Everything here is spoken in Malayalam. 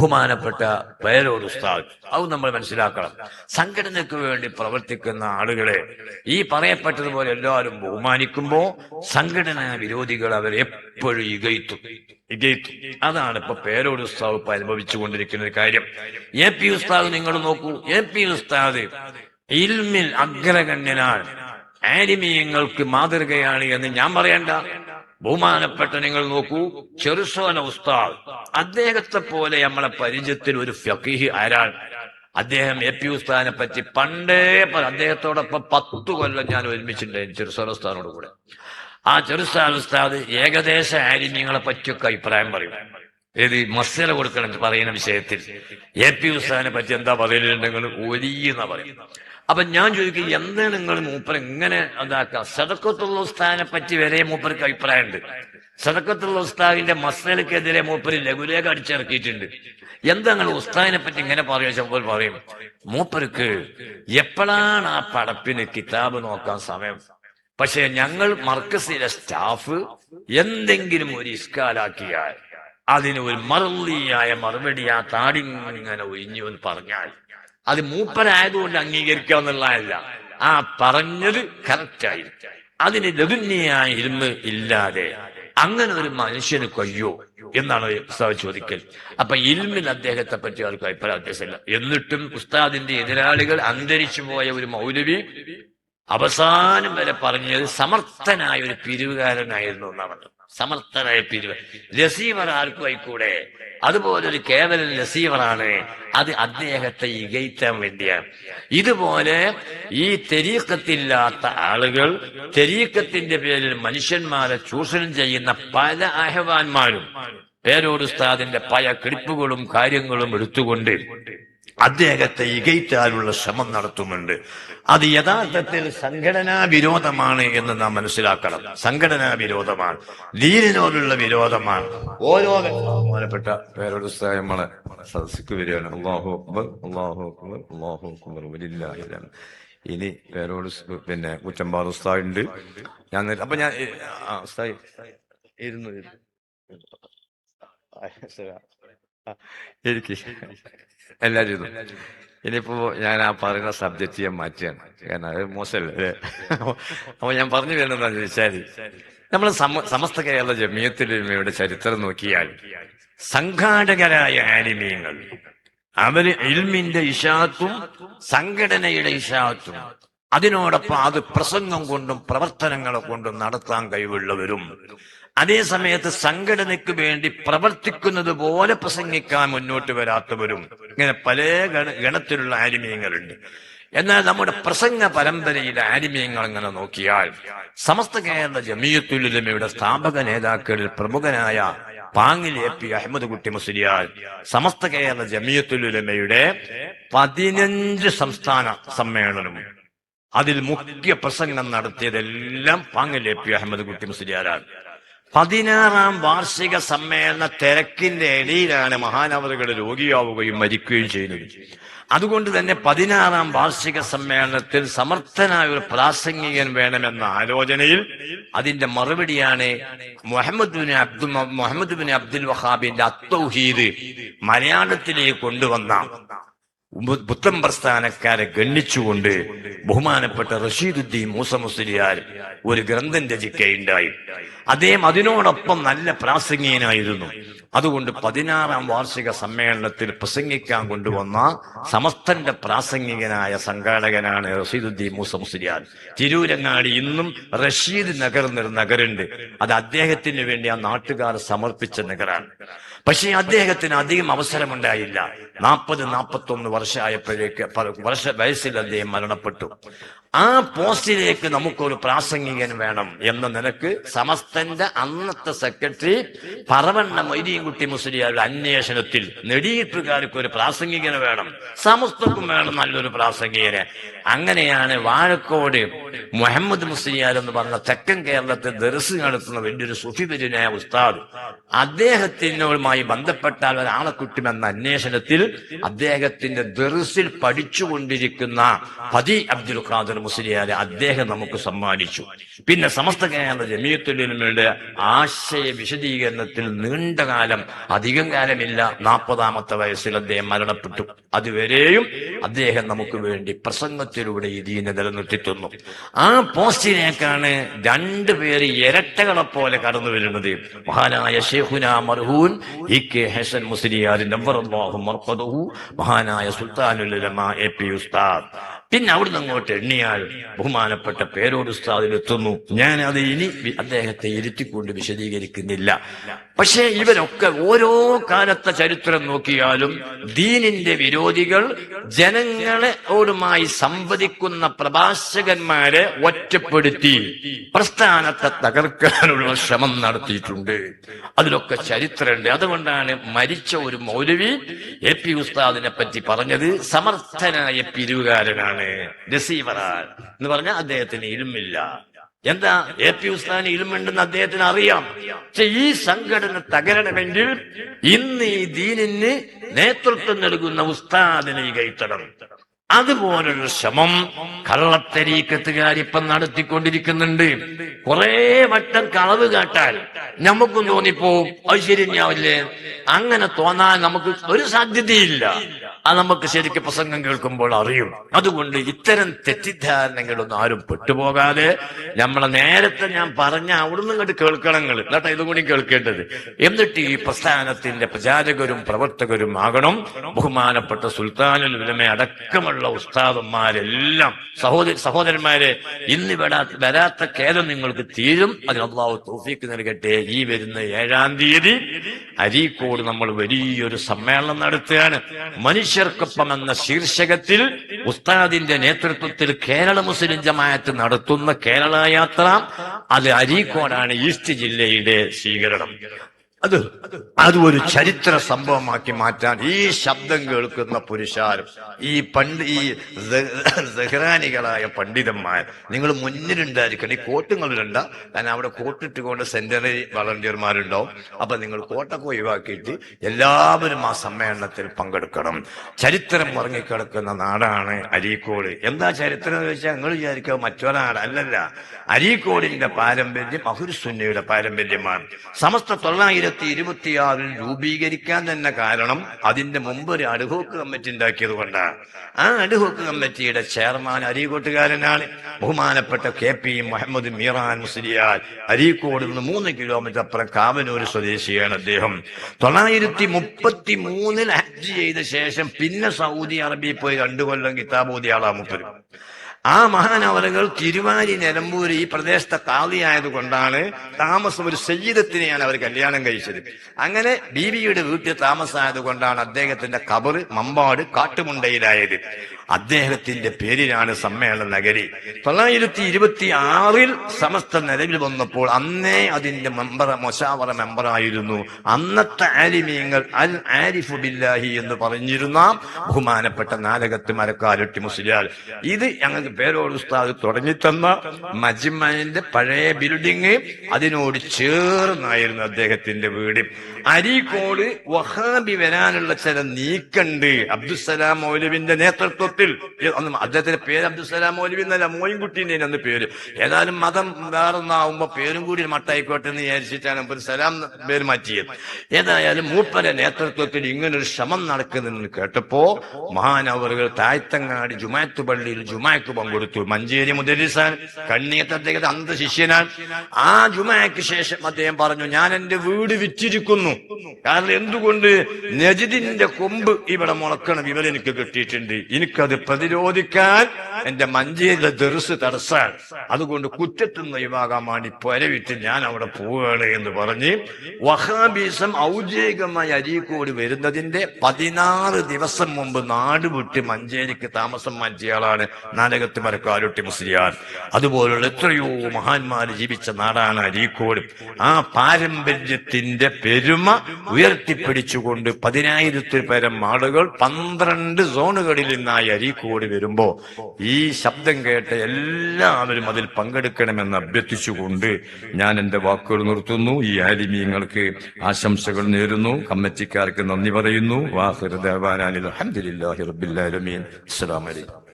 ബഹുമാനപ്പെട്ട പേരോട് ഉസ്താദ്, അത് നമ്മൾ മനസ്സിലാക്കണം. സംഘടനയ്ക്ക് വേണ്ടി പ്രവർത്തിക്കുന്ന ആളുകളെ ഈ പറയപ്പെട്ടതുപോലെ എല്ലാവരും ബഹുമാനിക്കുമ്പോ സംഘടനാ വിരോധികൾ അവരെ എപ്പോഴും ഇകയ്ത്തും. അതാണ് ഇപ്പൊ പേരോട് ഉസ്താദ് ഇപ്പൊ അനുഭവിച്ചുകൊണ്ടിരിക്കുന്ന ഒരു കാര്യം. എ.പി. ഉസ്താദ് നിങ്ങൾ നോക്കൂ, എ.പി. ഉസ്താദ് ഇൽമിൽ അഗ്രഗണ്യനാണ്, ആലിമീങ്ങൾക്ക് മാതൃകയാണ് എന്ന് ഞാൻ പറയണ്ട. ബഹുമാനപ്പെട്ട നിങ്ങൾ നോക്കൂ, ചെറുസോന ഉസ്താദ്, അദ്ദേഹത്തെ പോലെ നമ്മളെ പരിചയത്തിൽ ഒരു ഫഖീഹ് ആരാണ്? അദ്ദേഹം എ.പി. ഉസ്താദിനെ പറ്റി പണ്ടേ അദ്ദേഹത്തോടൊപ്പം 10 കൊല്ലം ഞാൻ ഒരുമിച്ചിട്ടുണ്ടായിരുന്നു ചെറുസോന ഉസ്താദിനോട് കൂടെ. ആ ചെറുസോന ഉസ്താദ് ഏകദേശ ആലിമീങ്ങളെ പറ്റിയൊക്കെ അഭിപ്രായം പറയും. ഏത് മസ്സല കൊടുക്കണം പറയുന്ന വിഷയത്തിൽ എ.പി. ഉസ്താദിനെ പറ്റി എന്താ പറയലുണ്ടെങ്കിൽ ഒലിയെന്നാ പറയും. അപ്പൊ ഞാൻ ചോദിക്കും, എന്താണ് നിങ്ങൾ മൂപ്പർ ഇങ്ങനെ എന്താക്കുക? സദഖത്തുൽ ഉസ്താദിനെ പറ്റി വരെ മൂപ്പർക്ക് അഭിപ്രായമുണ്ട്. സദഖത്തുൽ ഉസ്താദിന്റെ മസ്സലക്കെതിരെ മൂപ്പര് ലഘുലേഖ അടിച്ചിറക്കിയിട്ടുണ്ട്. എന്താ നിങ്ങൾ ഉസ്താദിനെ പറ്റി ഇങ്ങനെ പറയുമ്പോൾ പറയും, മൂപ്പർക്ക് എപ്പോഴാണ് ആ പടപ്പിന് കിതാബ് നോക്കാൻ സമയം? പക്ഷെ ഞങ്ങൾ മർക്കസിലെ സ്റ്റാഫ് എന്തെങ്കിലും ഒരു ഇസ്കാലാക്കിയാൽ അതിന് ഒരു മറുപടിയായ മറുപടി ആ താടിങ്ങനെ ഒഴിഞ്ഞു എന്ന് പറഞ്ഞാൽ അത് മൂപ്പരായതുകൊണ്ട് അംഗീകരിക്കുക എന്നുള്ളതല്ല, ആ പറഞ്ഞത് കറക്റ്റായി അതിന് ലഘുന്യായ ഇരുമ ഇല്ലാതെ അങ്ങനെ ഒരു മനുഷ്യന് കഴിയോ എന്നാണ് ഉസ്താദ് ചോദിക്കൽ. അപ്പൊ ഇൽമിൽ അദ്ദേഹത്തെ പറ്റി അവർക്ക് അഭിപ്രായ വ്യത്യാസമില്ല. എന്നിട്ടും ഉസ്താദിന്റെ എതിരാളികൾ അന്തരിച്ചു പോയ ഒരു മൗലവി അവസാനം വരെ പറഞ്ഞത് സമർത്ഥനായ ഒരു പിരിവുകാരനായിരുന്നു എന്നാണ്. സമർത്ഥനായ പിരിവ് രസീവർ ആർക്കും ആയിക്കൂടെ, അതുപോലൊരു കേവലം രസീവറാണ്. അത് അദ്ദേഹത്തെ ഇകയ്ത്താൻ വേണ്ടിയാണ്. ഇതുപോലെ ഈ തെരീക്കത്തില്ലാത്ത ആളുകൾ തെരീക്കത്തിന്റെ പേരിൽ മനുഷ്യന്മാരെ ചൂഷണം ചെയ്യുന്ന പല അഹ്വാന്മാരും പേരോട് ഉസ്താദിന്റെ പല ക്ലിപ്പുകളും കാര്യങ്ങളും എടുത്തുകൊണ്ട് അദ്ദേഹത്തെ ഇകയ്ത്താനുള്ള ശ്രമം നടത്തുന്നുണ്ട്. അത് യഥാർത്ഥത്തിൽ സംഘടനാ വിരോധമാണ് എന്ന് നാം മനസ്സിലാക്കണം. സംഘടനാ വിരോധമാണ്, ദീനിനോടുള്ള വിരോധമാണ്. ഓരോ ബഹുമാനപ്പെട്ട പേരോട് ഉസ്താദ് നമ്മളെ സദസ്സിക്ക് വരികയാണ്. അല്ലാഹു അക്ബർ, അല്ലാഹു അക്ബർ, അല്ലാഹു അക്ബർ, വലില്ലാഹിൽ ഹംദ്. ഇനി പേരോട് പിന്നെ കുറ്റമ്പാട് ഉസ്താദ് ഉണ്ട്. അപ്പൊ ഞാൻ ഉസ്താദ് ഇരുന്നു എനിക്ക് എല്ലാവരും ഇനിയിപ്പോ ഞാൻ ആ പറയുന്ന സബ്ജക്റ്റ് ഞാൻ മാറ്റിയാണ്, കാരണം അത് മോശമല്ലേ. അപ്പൊ ഞാൻ പറഞ്ഞു വരുന്നതെന്ന് വെച്ചാല്, നമ്മൾ സമസ്ത കേരള ജമിയത്തുൽ ഉലമയുടെ ചരിത്രം നോക്കിയാൽ സംഘാടകരായ ആലിമീങ്ങൾ അവര് ഇൽമിന്റെ ഇശാഅത്തും സംഘടനയുടെ ഇശാഅത്തും അതിനോടൊപ്പം അത് പ്രസംഗം കൊണ്ടും പ്രവർത്തനങ്ങളെ കൊണ്ടും നടത്താൻ കഴിവുള്ളവരും അതേ സമയത്ത് സംഘടനയ്ക്ക് വേണ്ടി പ്രവർത്തിക്കുന്നത് പോലെ പ്രസംഗിക്കാൻ മുന്നോട്ട് വരാത്തവരും ഇങ്ങനെ പല ഗണത്തിലുള്ള ആലിമീങ്ങളുണ്ട്. എന്നാൽ നമ്മുടെ പ്രസംഗ പരമ്പരയിലെ ആലിമീങ്ങൾ ഇങ്ങനെ നോക്കിയാൽ സമസ്ത കേരള ജമിയത്തുൽ ഉലമയുടെ സ്ഥാപക നേതാക്കളിൽ പ്രമുഖനായ പാങ്ങിൽ എ.പി. അഹമ്മദ് കുട്ടി മുസ്ലിയാർ സമസ്ത കേരള ജമിയത്തുൽ ഉലമയുടെ 15 സംസ്ഥാന സമ്മേളനം അതിൽ മുഖ്യ പ്രസംഗം നടത്തിയതെല്ലാം പാങ്ങിൽ എ.പി. അഹമ്മദ് കുട്ടി മുസ്ലിയാരാണ്. 16ാം വാർഷിക സമ്മേളന തിരക്കിന്റെ ഇടയിലാണ് മഹാനവറുകൾ രോഗിയാവുകയും മരിക്കുകയും ചെയ്യുന്നത്. അതുകൊണ്ട് തന്നെ 16ാം വാർഷിക സമ്മേളനത്തിൽ സമർത്ഥനായ ഒരു പ്രാസംഗികൻ വേണമെന്ന ആലോചനയിൽ അതിന്റെ മറുപടിയാണ് മുഹമ്മദ് ബിൻ അബ്ദുൽ വഹാബിന്റെ അത്തൗഹീദ് മലയാളത്തിലേക്ക് കൊണ്ടുവന്ന പുത്തൻ പ്രസ്ഥാനക്കാരെ ഗണ്ണിച്ചുകൊണ്ട് ബഹുമാനപ്പെട്ട റഷീദുദ്ദീൻ മൂസ മുസ്ലിയാർ ഒരു ഗ്രന്ഥം രചിക്കുകയുണ്ടായി. അദ്ദേഹം അതിനോടൊപ്പം നല്ല പ്രാസംഗികനായിരുന്നു. അതുകൊണ്ട് 16ാം വാർഷിക സമ്മേളനത്തിൽ പ്രസംഗിക്കാൻ കൊണ്ടുവന്ന സമസ്തന്റെ പ്രാസംഗികനായ സംഘാടകനാണ് റഷീദുദ്ദീൻ മൂസ മുസ്ലിയാർ. തിരൂരങ്ങാടി ഇന്നും റഷീദ് നഗർ എന്നൊരു നഗറുണ്ട്. അത് അദ്ദേഹത്തിന് വേണ്ടി ആ നാട്ടുകാർ സമർപ്പിച്ച നഗറാണ്. പക്ഷേ അദ്ദേഹത്തിന് അധികം അവസരമുണ്ടായില്ല. 40-41 വർഷമായപ്പോഴേക്ക് വയസ്സിൽ അദ്ദേഹം മരണപ്പെട്ടു. ആ പോസ്റ്റിലേക്ക് നമുക്കൊരു പ്രാസംഗികൻ വേണം എന്ന നിലക്ക് സമസ്തന്റെ അന്നത്തെ സെക്രട്ടറി പറവണ്ണ മൊയ്തീൻകുട്ടി മുസ്ലിയാരുടെ അന്വേഷണത്തിൽ നെടിയിട്ടുകാർക്ക് ഒരു പ്രാസംഗികന് വേണം, സമസ്തക്കും വേണം നല്ലൊരു പ്രാസംഗികനെ. അങ്ങനെയാണ് വാഴക്കോട് മുഹമ്മദ് മുസ്ലിയാർ എന്ന് പറഞ്ഞ തെക്കൻ കേരളത്തിൽ ദർസ് നടത്തുന്ന വലിയൊരു സുഫിബരിനായ ഉസ്താദ്, അദ്ദേഹത്തിനുമായി ബന്ധപ്പെട്ടാൽ ഒരാളെ കിട്ടുമെന്ന അന്വേഷണത്തിൽ അദ്ദേഹത്തിന്റെ ദർസിൽ പഠിച്ചുകൊണ്ടിരിക്കുന്ന ഫതി അബ്ദുൽ ഖാദർ ഉസ്താദ് മുസ്ലിയാരെ അദ്ദേഹം നമുക്ക് സമ്മാനിച്ചു. പിന്നെ സമസ്ത കേരള ജമിയത്തുൽ ഉലമയുടെ ആശയ വിശദീകരണത്തിൽ നീണ്ടകാലം, അധികം കാലമില്ല, 40-ാമത്തെ വയസ്സിൽ അദ്ദേഹം മരണപ്പെട്ടു. അതുവരെയും അദ്ദേഹം നമുക്ക് വേണ്ടി പ്രസംഗത്തിലൂടെ ഈ ദീനെ നിലനിർത്തിത്തുന്നു. ആ പോസ്റ്റിലേക്കാണ് രണ്ടുപേര് ഇരട്ടകളെ പോലെ കടന്നു വരുന്നത്. മഹാനായ ശൈഖുന മർഹൂൻ ഇ.കെ. ഹസൻ മുസ്ലിയാർ നവ്വറല്ലാഹു മർഖദഹു, മഹാനായ സുൽത്താനുൽ ഉലമ എ.പി. ഉസ്താദ്. പിന്നെ അവിടുന്ന് അങ്ങോട്ട് എണ്ണിയാൽ ബഹുമാനപ്പെട്ട പേരോട് ഉസ്താദിലെത്തുന്നു. ഞാൻ അത് ഇനി അദ്ദേഹത്തെ ഇരുത്തിക്കൊണ്ട് വിശദീകരിക്കുന്നില്ല. പക്ഷെ ഇവരൊക്കെ ഓരോ കാലത്തെ ചരിത്രം നോക്കിയാലും ദീനിന്റെ വിരോധികൾ ജനങ്ങളോടുമായി സംവദിക്കുന്ന പ്രഭാഷകന്മാരെ ഒറ്റപ്പെടുത്തി പ്രസ്ഥാനത്തെ തകർക്കാനുള്ള ശ്രമം നടത്തിയിട്ടുണ്ട്. അതിലൊക്കെ ചരിത്രമുണ്ട്. അതുകൊണ്ടാണ് മരിച്ച ഒരു മൗലവി എ.പി. ഉസ്താദിനെ പറ്റി പറഞ്ഞത് സമർത്ഥനായ പിരിവുകാരനാണ്, റിസീവറാൻ എന്ന് പറഞ്ഞാൽ അദ്ദേഹത്തിന് ഇൽമില്ല. എന്താ, എ.പി. ഉസ്താദിന് ഇൽമുണ്ടെന്ന് അദ്ദേഹത്തിന് അറിയാം. പക്ഷെ ഈ സംഘടന തകരണമെങ്കിൽ ഇന്ന് ഈ ദീനിന് നേതൃത്വം നൽകുന്ന ഉസ്താദിനെ കൈത്തണം. അതുപോലുള്ള ശ്രമം കള്ളത്തരീക്കത്തുകാരിപ്പം നടത്തിക്കൊണ്ടിരിക്കുന്നുണ്ട്. കുറെ വട്ടം കളവ് കേട്ടാൽ നമുക്കും തോന്നിപ്പോവും അത് ശരിയാവില്ലേ. അങ്ങനെ തോന്നാൻ നമുക്ക് ഒരു സാധ്യതയില്ല. അത് നമുക്ക് ശരിക്കും പ്രസംഗം കേൾക്കുമ്പോൾ അറിയും. അതുകൊണ്ട് ഇത്തരം തെറ്റിദ്ധാരണകളൊന്നും ആരും പെട്ടുപോകാതെ നമ്മളെ നേരത്തെ ഞാൻ പറഞ്ഞ അവിടുന്ന് ഇങ്ങോട്ട് കേൾക്കണങ്ങൾ എന്നിട്ട് ഇതും കൂടി കേൾക്കേണ്ടത്. എന്നിട്ട് ഈ പ്രസ്ഥാനത്തിന്റെ പ്രചാരകരും പ്രവർത്തകരും ആകണം. ബഹുമാനപ്പെട്ട സുൽത്താനുൽ ഉലമ അടക്കമുള്ള ഉസ്താദന്മാരെല്ലാം സഹോദരന്മാരെ, ഇന്ന് വരാത്ത ഖേദം നിങ്ങൾക്ക് തീരും. അതിന് അല്ലാഹു തൗഫീഖ് നൽകട്ടെ. ഈ വരുന്ന 7-ാം തീയതി അരീക്കോട് നമ്മൾ വലിയൊരു സമ്മേളനം നടത്തുകയാണ്. മനുഷ്യർക്കൊപ്പം എന്ന ശീർഷകത്തിൽ ഉസ്താദിന്റെ നേതൃത്വത്തിൽ കേരള മുസ്ലിം ജമാഅത്ത് നടത്തുന്ന കേരള യാത്ര, അത് അരീക്കോടാണ്, ഈസ്റ്റ് ജില്ലയുടെ സ്വീകരണം. അത് ഒരു ചരിത്ര സംഭവമാക്കി മാറ്റാൻ ഈ ശബ്ദം കേൾക്കുന്ന പുരുഷാരും ഈ സഹ്റാനികളായ പണ്ഡിതന്മാർ നിങ്ങൾ മുന്നിലുണ്ടായിരിക്കണം. ഈ കോട്ടുകളിലുണ്ട, കാരണം അവിടെ കോട്ടിട്ടുകൊണ്ട് സെന്ററി വളണ്ടിയർമാരുണ്ടാവും. അപ്പൊ നിങ്ങൾ കോട്ടൊക്കെ ഒഴിവാക്കിയിട്ട് എല്ലാവരും ആ സമ്മേളനത്തിൽ പങ്കെടുക്കണം. ചരിത്രം ഉറങ്ങിക്കിടക്കുന്ന നാടാണ് അരീക്കോട്. എന്താ ചരിത്രം എന്ന് വെച്ചാൽ നിങ്ങൾ വിചാരിക്കുക മറ്റൊരാട് അല്ലല്ല. അരീക്കോടിന്റെ പാരമ്പര്യം അഹ്ലുസുന്നയുടെ പാരമ്പര്യമാണ്. സമസ്ത 926 രൂപീകരിക്കാൻ തന്നെ കാരണം അതിന്റെ മുമ്പ് ഒരു അഡ്ഹോക്ക് കമ്മിറ്റി ഉണ്ടാക്കിയത് കൊണ്ടാണ്. ആ അഡ്ഹോക്ക് കമ്മിറ്റിയുടെ ചെയർമാൻ അരീക്കോട്ടുകാരനാണ് ബഹുമാനപ്പെട്ട കെ.പി. മുഹമ്മദ് മീറാൻ മുസ്ലിയാർ. അരീക്കോട് നിന്ന് 3 കിലോമീറ്റർ അപ്പുറം കാവനൂർ സ്വദേശിയാണ് അദ്ദേഹം. 933 ഹജ്ജ് ചെയ്ത ശേഷം പിന്നെ സൗദി അറേബ്യയിൽ പോയി 2 കൊല്ലം കിതാബ് ഓതിയ ആളാ മൂപ്പര്. ആ മഹാനവറുകൾ തിരുവാലി നിലമ്പൂർ ഈ പ്രദേശത്തെ കാളിയായത് കൊണ്ടാണ് താമസം. ഒരു സയ്യിദത്തിനെയാണ് അവർ കല്യാണം കഴിച്ചത്. അങ്ങനെ ബീവിയുടെ വീട്ടിൽ താമസമായത് കൊണ്ടാണ് അദ്ദേഹത്തിന്റെ ഖബർ മമ്പാട് കാട്ടുമുണ്ടയിലായത്. അദ്ദേഹത്തിന്റെ പേരിലാണ് സമ്മേളന നഗരി. 926 സമസ്ത നിലവിൽ വന്നപ്പോൾ അന്നേ അതിന്റെ മൊശാവറ മെമ്പറായിരുന്നു അന്നത്തെ ആലിമീങ്ങൾ അൽ ആരിഫു ബില്ലാഹി എന്ന് പറഞ്ഞിരുന്ന ബഹുമാനപ്പെട്ട നാലകത്ത് മരക്കാലൊട്ടി മുസ്ലിയാർ. ഇത് ഞങ്ങൾക്ക് പേരോട് ഉസ്താദ് തുടങ്ങിത്തന്ന മജ്മഅന്റെ പഴയ ബിൽഡിങ്, അതിനോട് ചേർന്നായിരുന്നു അദ്ദേഹത്തിന്റെ വീട്. അരീക്കോട് വഹാബി വരാനുള്ള ചില നീക്കണ്ട് അബ്ദുസ്സലാം മൗലവിന്റെ നേതൃത്വത്തിൽ. അദ്ദേഹത്തിന്റെ പേര് അബ്ദുസ്സലാം മൗലവി എന്നല്ല, മോയിൻകുട്ടീന്റെ അന്ന് പേര്. ഏതായാലും മതം വേറൊന്നാവുമ്പോ പേരും കൂടി മട്ടായിക്കോട്ടെ എന്ന് വിചാരിച്ചിട്ടാണ് ഒരു സലാം പേര് മാറ്റിയത്. ഏതായാലും മൂപ്പന്റെ നേതൃത്വത്തിൽ ഇങ്ങനൊരു ശ്രമം നടക്കുന്നെന്ന് കേട്ടപ്പോ മഹാനവറുകൾ താഴ്ത്തങ്ങാടി ജുമാഅത്ത് പള്ളിയിൽ ജുമാക്ക് പങ്കെടുത്തു. മഞ്ചേരി മുദരിസാൻ, കണ്ണിയത്ത് അദ്ദേഹത്തെ അന്ധശിഷ്യനാണ്. ആ ജുമാക്ക് ശേഷം അദ്ദേഹം പറഞ്ഞു, ഞാൻ എന്റെ വീട് വിറ്റിരിക്കുന്നു. കാരണം എന്തുകൊണ്ട്? നജിദിന്റെ കൊമ്പ് ഇവിടെ മുളക്കണം, ഇവരെനിക്ക് കിട്ടിയിട്ടുണ്ട്. എനിക്കത് പ്രതിരോധിക്കാൻ എന്റെ മഞ്ചേരിയിലെ ദർസ് തടസ്സാണ്. അതുകൊണ്ട് കുറ്റത്തുനിന്ന് ഒഴിവാകാൻ വേണ്ടി പൊരവിട്ട് ഞാൻ അവിടെ പോവുകയാണ് എന്ന് പറഞ്ഞ് വഹാബീസം ഔദ്യോഗികമായി അരീക്കോട് വരുന്നതിന്റെ 16 ദിവസം മുമ്പ് നാട് വിട്ട് മഞ്ചേരിക്ക് താമസം മാറ്റിയയാളാണ് നാലകത്ത് മരക്കാലൊട്ടി മുസ്ലിയാർ. അതുപോലുള്ള എത്രയോ മഹാന്മാര് ജീവിച്ച നാടാണ് അരീക്കോട്. ആ പാരമ്പര്യത്തിന്റെ പെരുമ ഉയർത്തിപ്പിടിച്ചുകൊണ്ട് 10,000 പേരം ആളുകൾ 12 സോണുകളിൽ നിന്നായി അരീക്കോട് വരുമ്പോ ഈ ശബ്ദം കേട്ട എല്ലാവരും അതിൽ പങ്കെടുക്കണമെന്ന് അഭ്യർത്ഥിച്ചുകൊണ്ട് ഞാൻ എന്റെ വാക്കുകൾ നിർത്തുന്നു. ഈ ആലിമീങ്ങൾക്ക് ആശംസകൾ നേരുന്നു. കമ്മിറ്റിക്കാർക്ക് നന്ദി പറയുന്നു. വാഹിർ ദഅ്വാനാ അൽഹംദുലില്ലാഹി റബ്ബിൽ ആലമീൻ. അസ്സലാമു അലൈക്കും.